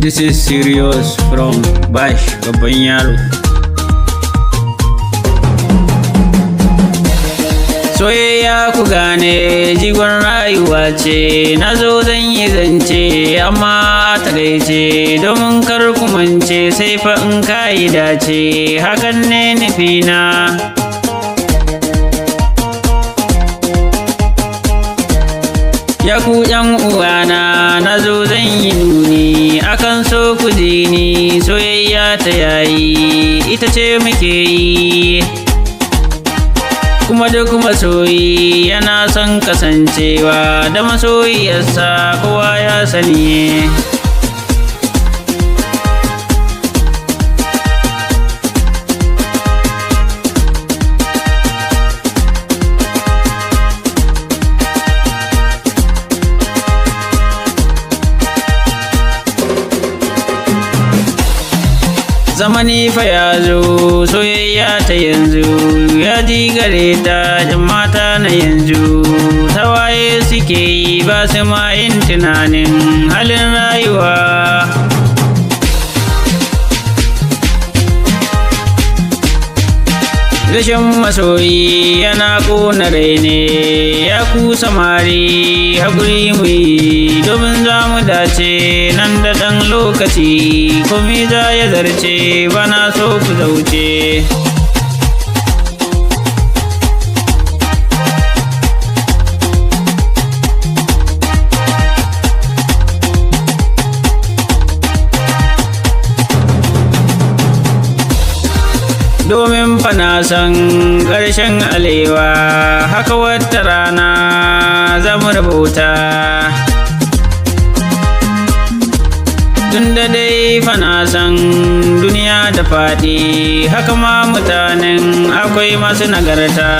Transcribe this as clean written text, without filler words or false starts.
This is serious from Bash babban yaro. Soyayya ku gane jigon rayuwa ce, na zo zan yi zance amma a takaice, domin kar ku mance sai fa in ka yi dace, hakan ne nufina. Ya ku ’yan uwana, na zo zan yi nuni akan so ku ji ni, soyayya ta yayi ita ce muke yi. Kuma duk masoyi yana son kasancewa da masoyiyarsa, kowa ya sani. Zamani fa ya zo, soyayya ta yanzu ya ji gare ta, jan mata na yanzu tawaye suke yi, ba su ma yin tunanin halin rayuwa. Rashin masoyi yana ƙona rai ne, ya ku samari haƙuri mu yi, domin za mu dace nan da ɗan lokaci, komai za ya zarce bana so ku zauce. Domin fa na san ƙarshen alewa, haka wata rana za mu rubuta. Tun da dai fa na san duniya da faɗi, haka ma mutanen akwai masu nagarta.